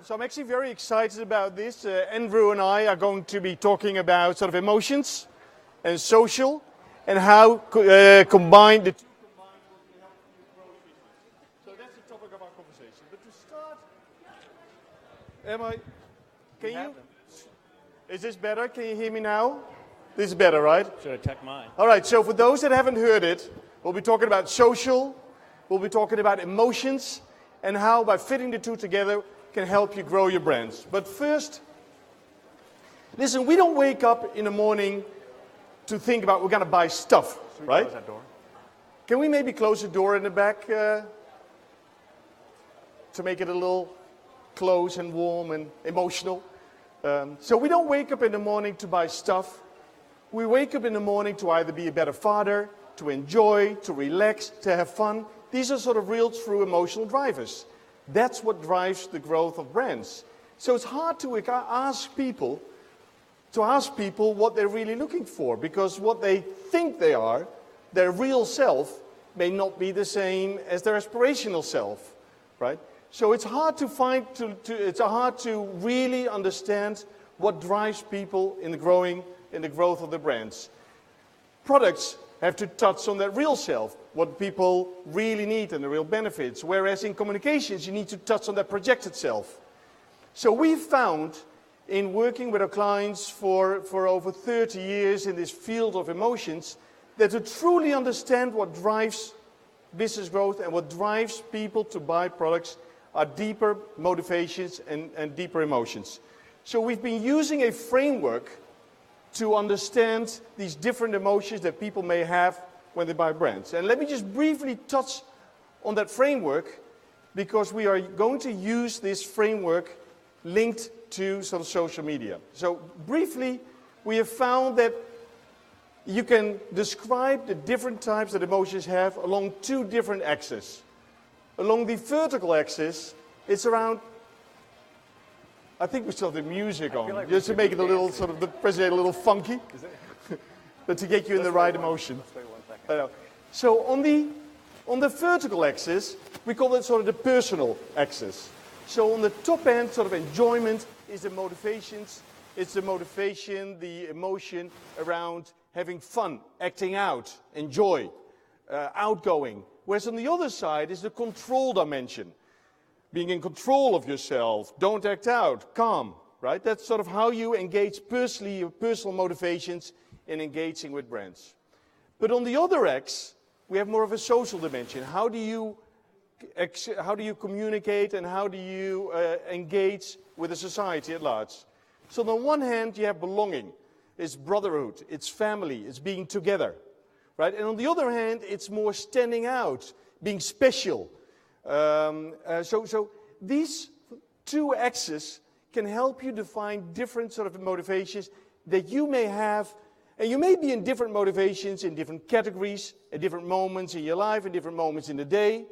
So I'm actually very excited about this. Andrew and I are going to be talking about sort of emotions and social and how combined the two combined will help you grow your business. So that's the topic of our conversation. But to start, is this better? Can you hear me now? This is better, right? Should I check mine? All right, so for those that haven't heard it, we'll be talking about social, we'll be talking about emotions, and how by fitting the two together can help you grow your brands. But first, listen, we don't wake up in the morning to think about we're going to buy stuff, right? Close that door? Can we maybe close the door in the back to make it a little close and warm and emotional? So we don't wake up in the morning to buy stuff. We wake up in the morning to either be a better father, to enjoy, to relax, to have fun. These are sort of real true emotional drivers. That's what drives the growth of brands. So it's hard to ask people what they're really looking for, because what they think they are, their real self, may not be the same as their aspirational self, right? So it's hard to it's hard to really understand what drives people in the growth of the brands. Products have to touch on that real self, what people really need and the real benefits, whereas in communications you need to touch on that projected self. So we've found in working with our clients for over 30 years in this field of emotions that to truly understand what drives business growth and what drives people to buy products are deeper motivations and deeper emotions. So we've been using a framework to understand these different emotions that people may have when they buy brands. And let me just briefly touch on that framework, because we are going to use this framework linked to sort of social media. So briefly, we have found that you can describe the different types that emotions have along two different axes. Along the vertical axis, it's around, I think we still have the music on, like just to make it a little sort of the presentation a little funky, but to get you in the right emotion. Let's wait 1 second. So on the vertical axis, we call it sort of the personal axis. So on the top end, sort of enjoyment is the motivations. It's the motivation, the emotion around having fun, acting out, enjoy, outgoing. Whereas on the other side is the control dimension. Being in control of yourself, don't act out, calm, right? That's sort of how you engage personally, your personal motivations in engaging with brands. But on the other X, we have more of a social dimension. How do you communicate and how do you engage with the society at large? So on the one hand, you have belonging. It's brotherhood, it's family, it's being together, right? And on the other hand, it's more standing out, being special. So these two axes can help you define different sort of motivations that you may have, and you may be in different motivations in different categories, at different moments in your life, at different moments in the day,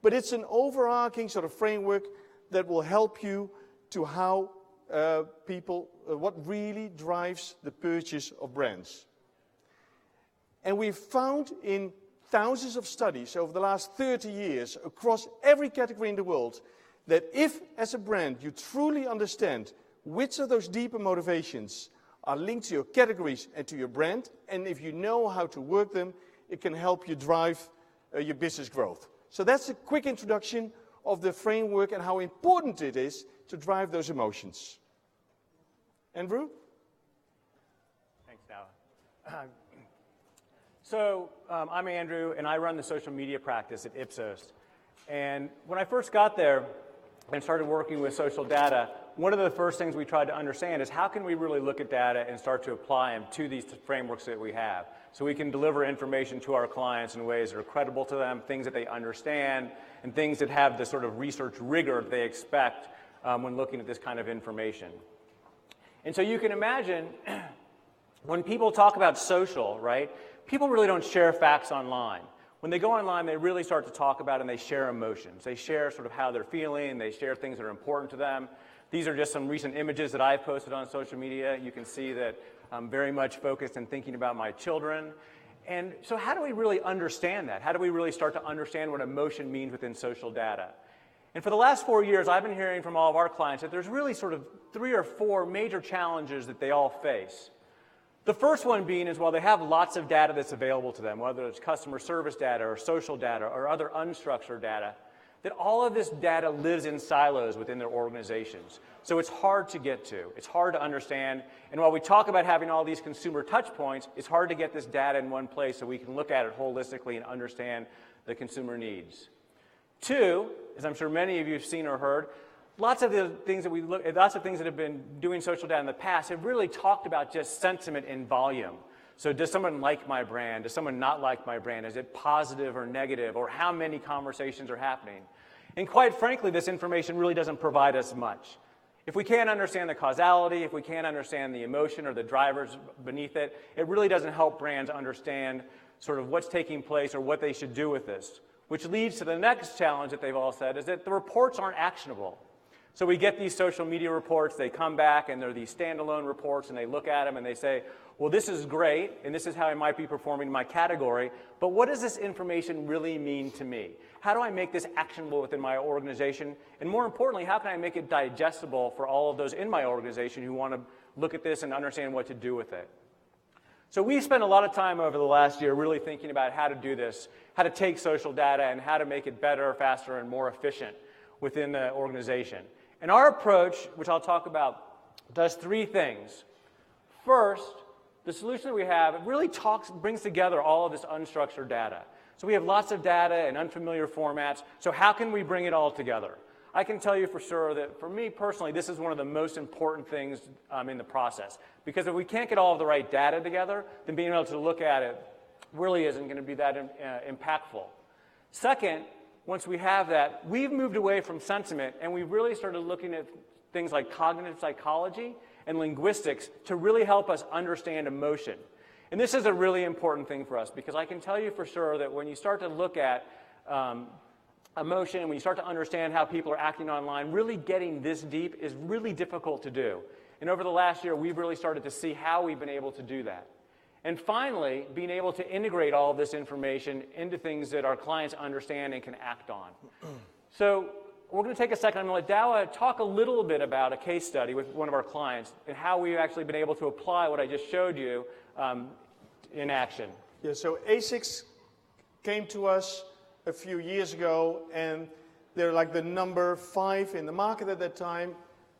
but it's an overarching sort of framework that will help you to how what really drives the purchase of brands. And we've found in thousands of studies over the last 30 years across every category in the world that if, as a brand, you truly understand which of those deeper motivations are linked to your categories and to your brand, and if you know how to work them, it can help you drive your business growth. So that's a quick introduction of the framework and how important it is to drive those emotions. Andrew? Thanks, Douwe. So I'm Andrew, and I run the social media practice at Ipsos. And when I first got there and started working with social data, one of the first things we tried to understand is how can we really look at data and start to apply them to these frameworks that we have, so we can deliver information to our clients in ways that are credible to them, things that they understand, and things that have the sort of research rigor they expect when looking at this kind of information. And so you can imagine when people talk about social, right, people really don't share facts online. When they go online, they really start to talk about and they share emotions. They share sort of how they're feeling. They share things that are important to them. These are just some recent images that I've posted on social media. You can see that I'm very much focused and thinking about my children. And so how do we really understand that? How do we really start to understand what emotion means within social data? And for the last 4 years, I've been hearing from all of our clients that there's really sort of 3 or 4 major challenges that they all face. The first one being is while they have lots of data that's available to them, whether it's customer service data or social data or other unstructured data, that all of this data lives in silos within their organizations. So it's hard to get to. It's hard to understand. And while we talk about having all these consumer touch points, it's hard to get this data in one place so we can look at it holistically and understand the consumer needs. 2, as I'm sure many of you have seen or heard, lots of things that have been doing social data in the past have really talked about just sentiment and volume. So does someone like my brand? Does someone not like my brand? Is it positive or negative? Or how many conversations are happening? And quite frankly, this information really doesn't provide us much. If we can't understand the causality, if we can't understand the emotion or the drivers beneath it, it really doesn't help brands understand sort of what's taking place or what they should do with this. Which leads to the next challenge that they've all said is that the reports aren't actionable. So we get these social media reports, they come back and they're these standalone reports and they look at them and they say, well, this is great and this is how I might be performing in my category, but what does this information really mean to me? How do I make this actionable within my organization? And more importantly, how can I make it digestible for all of those in my organization who want to look at this and understand what to do with it? So we spent a lot of time over the last year really thinking about how to do this, how to take social data and how to make it better, faster, and more efficient within the organization. And our approach, which I'll talk about, does 3 things. First, the solution that we have, it really brings together all of this unstructured data. So we have lots of data in unfamiliar formats, so how can we bring it all together? I can tell you for sure that for me personally, this is one of the most important things in the process. Because if we can't get all of the right data together, then being able to look at it really isn't going to be that impactful. Second, once we have that, we've moved away from sentiment and we've really started looking at things like cognitive psychology and linguistics to really help us understand emotion. And this is a really important thing for us because I can tell you for sure that when you start to look at emotion and when you start to understand how people are acting online, really getting this deep is really difficult to do. And over the last year, we've really started to see how we've been able to do that. And finally, being able to integrate all of this information into things that our clients understand and can act on. So we're going to take a second. I'm going to let Dawa talk a little bit about a case study with one of our clients and how we've actually been able to apply what I just showed you in action. Yeah, so Asics came to us a few years ago, and they're like the number 5 in the market at that time,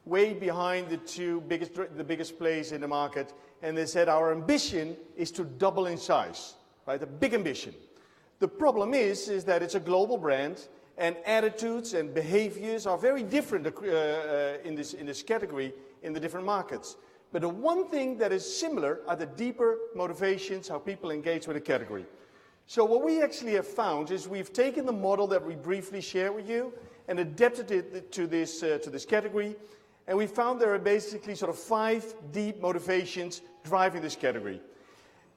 way behind the biggest players in the market. And they said, our ambition is to double in size, right? A big ambition. The problem is that it's a global brand, and attitudes and behaviors are very different in this category in the different markets. But the one thing that is similar are the deeper motivations, how people engage with a category. So what we actually have found is we've taken the model that we briefly shared with you and adapted it to this category. And we found there are basically sort of 5 deep motivations driving this category.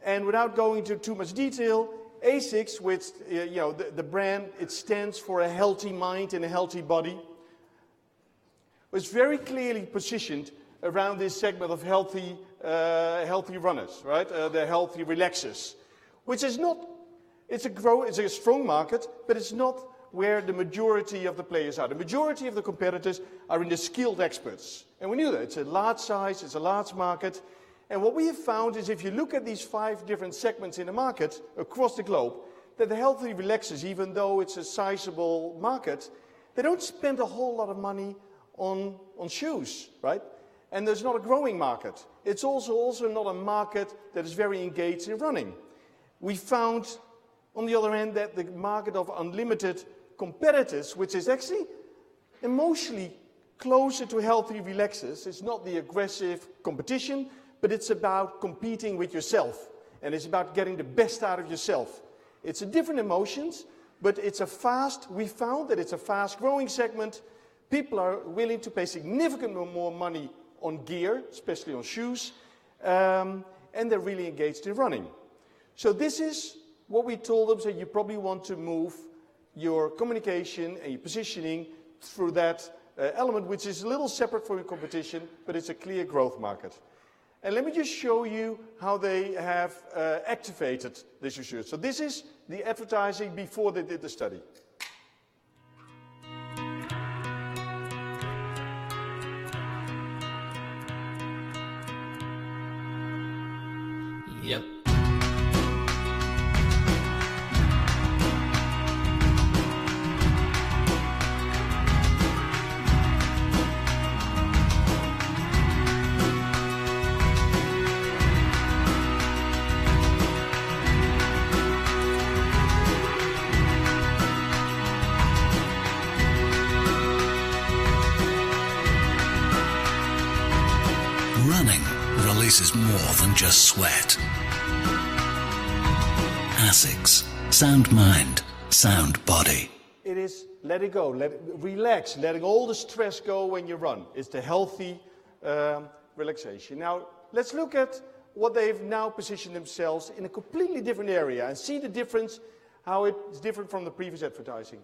And without going into too much detail, Asics, which the brand, it stands for a healthy mind and a healthy body, was very clearly positioned around this segment of healthy runners, right? The healthy relaxers, which is not. It's a strong market, but it's not where the majority of the players are. The majority of the competitors are in the skilled experts. And we knew that. It's a large size, it's a large market. And what we have found is if you look at these 5 different segments in the market across the globe, that the healthy relaxers, even though it's a sizable market, they don't spend a whole lot of money on shoes, right? And there's not a growing market. It's also not a market that is very engaged in running. We found, on the other hand, that the market of unlimited competitors, which is actually emotionally closer to healthy relaxers. It's not the aggressive competition, but it's about competing with yourself. And it's about getting the best out of yourself. It's a different emotions, but we found that it's a fast growing segment. People are willing to pay significantly more money on gear, especially on shoes, and they're really engaged in running. So this is what we told them, so you probably want to move your communication and your positioning through that element, which is a little separate from your competition, but it's a clear growth market. And let me just show you how they have activated this research. So this is the advertising before they did the study. releases more than just sweat. Asics. Sound mind, sound body. It is let it go, relax, letting all the stress go when you run. It's the healthy relaxation. Now, let's look at what they've now positioned themselves in a completely different area and see the difference, how it's different from the previous advertising.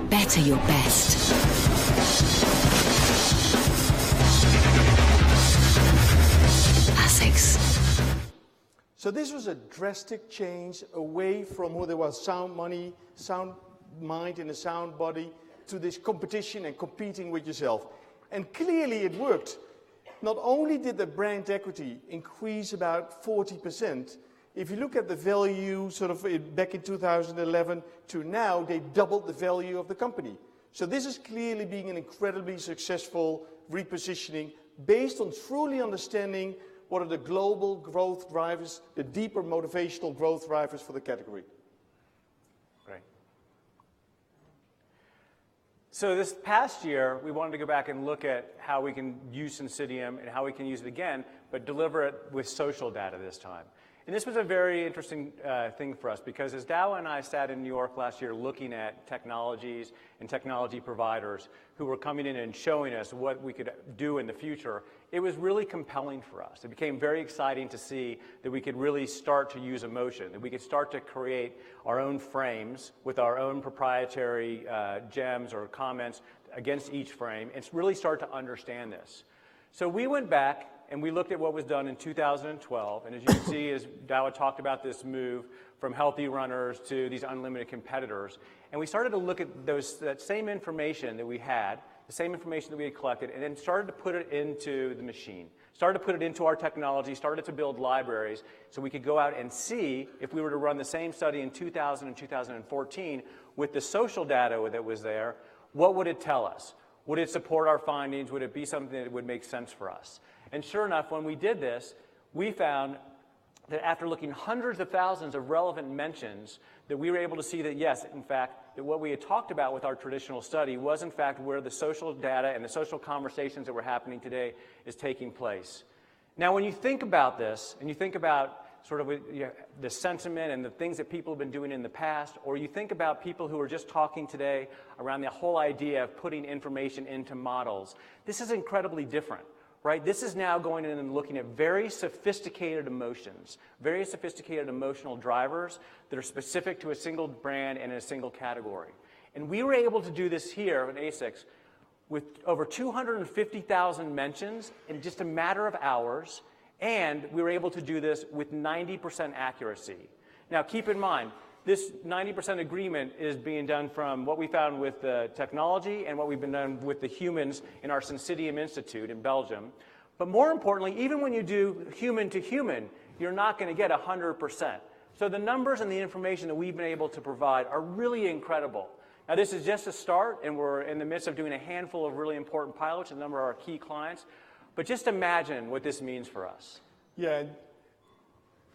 Better your best. Asics. So this was a drastic change away from who there was sound money, sound mind and a sound body to this competition and competing with yourself. And clearly it worked. Not only did the brand equity increase about 40%, if you look at the value sort of back in 2011 to now, they doubled the value of the company. So this is clearly being an incredibly successful repositioning based on truly understanding what are the global growth drivers, the deeper motivational growth drivers for the category. Great. So this past year, we wanted to go back and look at how we can use Censydiam and how we can use it again, but deliver it with social data this time. And this was a very interesting thing for us because as Dow and I sat in New York last year looking at technologies and technology providers who were coming in and showing us what we could do in the future, it was really compelling for us. It became very exciting to see that we could really start to use emotion, that we could start to create our own frames with our own proprietary gems or comments against each frame and really start to understand this. So we went back and we looked at what was done in 2012, and as you can see, as Dawa talked about this move from healthy runners to these unlimited competitors, and we started to look at that same information that we had, the same information that we had collected, and then started to put it into the machine, started to put it into our technology, started to build libraries so we could go out and see if we were to run the same study in 2000 and 2014 with the social data that was there, what would it tell us? Would it support our findings? Would it be something that would make sense for us? And sure enough, when we did this, we found that after looking hundreds of thousands of relevant mentions, that we were able to see that yes, in fact, that what we had talked about with our traditional study was in fact where the social data and the social conversations that were happening today is taking place. Now, when you think about this, and you think about sort of the sentiment and the things that people have been doing in the past, or you think about people who are just talking today around the whole idea of putting information into models, this is incredibly different. Right? This is now going in and looking at very sophisticated emotions, very sophisticated emotional drivers that are specific to a single brand and a single category. And we were able to do this here at Asics with over 250,000 mentions in just a matter of hours, and we were able to do this with 90% accuracy. Now, keep in mind, this 90% agreement is being done from what we found with the technology and what we've been done with the humans in our Censydiam Institute in Belgium. But more importantly, even when you do human to human, you're not going to get 100%. So the numbers and the information that we've been able to provide are really incredible. Now, this is just a start, and we're in the midst of doing a handful of really important pilots, a number of our key clients. But just imagine what this means for us. Yeah,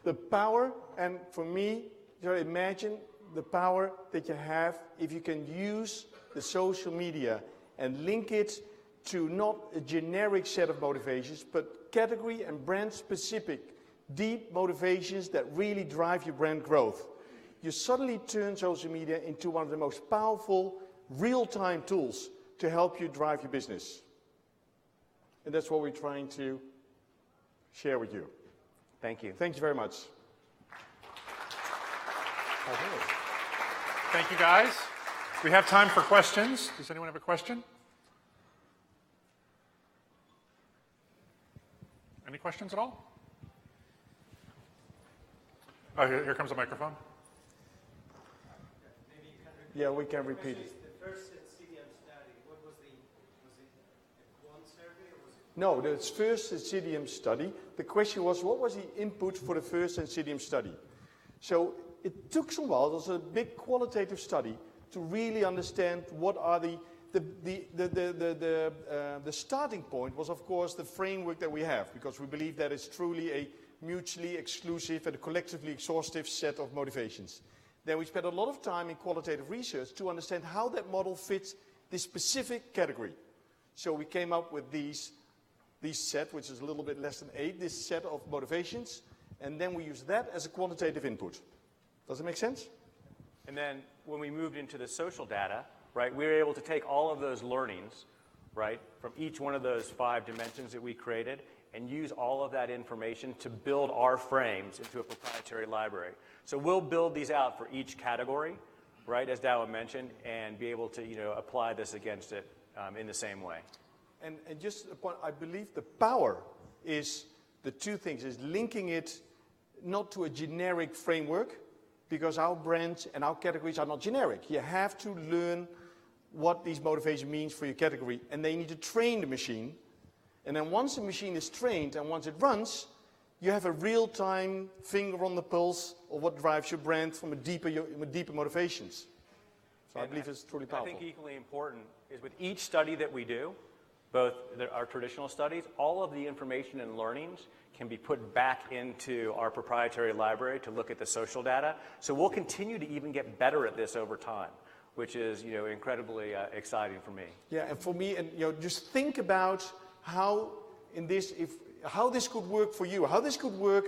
the power, and for me, imagine the power that you have if you can use the social media and link it to not a generic set of motivations, but category and brand specific, deep motivations that really drive your brand growth. You suddenly turn social media into one of the most powerful real-time tools to help you drive your business. And that's what we're trying to share with you. Thank you. Thank you very much. Thank you, guys. We have time for questions. Does anyone have a question? Any questions at all? Oh, here comes a microphone. Yeah, we can repeat it. The first Censydiam study, what was it a quant survey or was it? No, the first Censydiam study, the question was, what was the input for the first Censydiam study? So it took some while. It was a big qualitative study to really understand what are the starting point was, of course, the framework that we have, because we believe that it's truly a mutually exclusive and a collectively exhaustive set of motivations. Then we spent a lot of time in qualitative research to understand how that model fits this specific category. So we came up with these set, which is a little bit less than 8, this set of motivations, and then we use that as a quantitative input. Does it make sense? And then when we moved into the social data, right, we were able to take all of those learnings, right, from each one of those 5 dimensions that we created and use all of that information to build our frames into a proprietary library. So we'll build these out for each category, right, as Dawa mentioned, and be able to, apply this against it in the same way. And just a point, I believe the power is the 2 things, is linking it not to a generic framework, because our brands and our categories are not generic. You have to learn what these motivation means for your category, and they need to train the machine. And then once the machine is trained and once it runs, you have a real-time finger on the pulse of what drives your brand from a deeper motivations. So I believe it's truly powerful. I think equally important is with each study that we do, both our traditional studies, all of the information and learnings can be put back into our proprietary library to look at the social data. So we'll continue to even get better at this over time, which is incredibly exciting for me. Yeah, and for me, and just think about how this could work for you, how this could work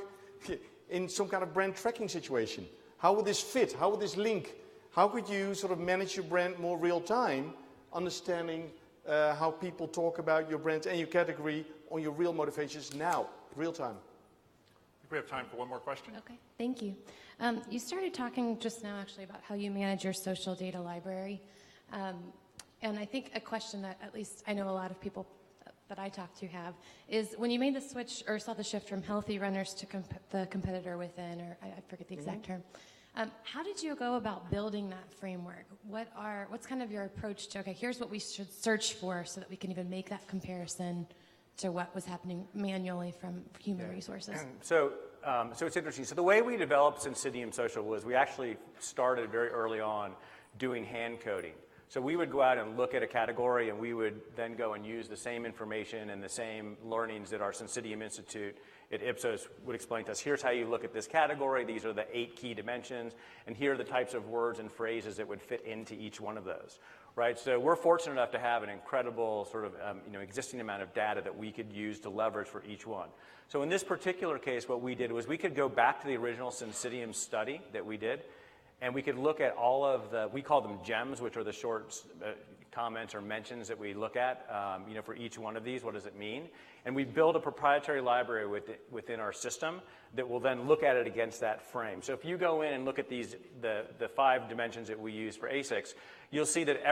in some kind of brand tracking situation. How would this fit? How would this link? How could you sort of manage your brand more real time, understanding how people talk about your brand and your category on your real motivations now, real time? I think we have time for one more question. Okay, thank you. You started talking just now actually about how you manage your social data library. And I think a question that at least I know a lot of people that I talk to have is when you made the switch or saw the shift from healthy runners to the competitor within, or I forget the exact term, how did you go about building that framework? What's kind of your approach to, okay, here's what we should search for so that we can even make that comparison to what was happening manually from human resources? So it's interesting. So the way we developed Censydiam Social was we actually started very early on doing hand coding. So we would go out and look at a category, and we would then go and use the same information and the same learnings that our Censydiam Institute at Ipsos would explain to us. Here's how you look at this category. These are the 8 key dimensions, and here are the types of words and phrases that would fit into each one of those. Right, so we're fortunate enough to have an incredible sort of existing amount of data that we could use to leverage for each one. So in this particular case, what we did was we could go back to the original Censydiam study that we did, and we could look at all of we call them gems, which are the short comments or mentions that we look at, for each one of these. What does it mean? And we build a proprietary library within our system that will then look at it against that frame. So if you go in and look at the 5 dimensions that we use for Asics, you'll see that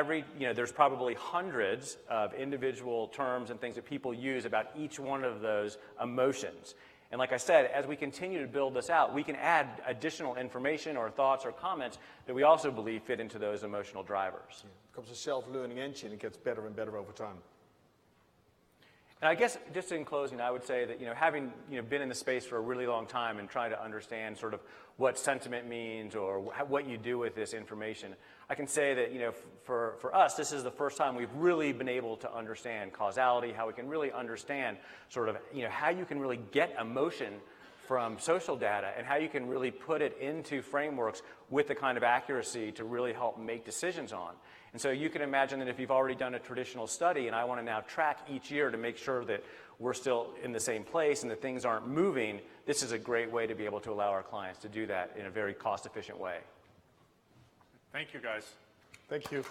there's probably hundreds of individual terms and things that people use about each one of those emotions. And like I said, as we continue to build this out, we can add additional information or thoughts or comments that we also believe fit into those emotional drivers. It becomes a self-learning engine. It gets better and better over time. And I guess just in closing, I would say that having been in the space for a really long time and trying to understand sort of what sentiment means or what you do with this information, I can say that for us, this is the first time we've really been able to understand causality, how we can really understand sort of how you can really get emotion from social data and how you can really put it into frameworks with the kind of accuracy to really help make decisions on. And so you can imagine that if you've already done a traditional study and I want to now track each year to make sure that we're still in the same place and that things aren't moving, this is a great way to be able to allow our clients to do that in a very cost-efficient way. Thank you, guys. Thank you.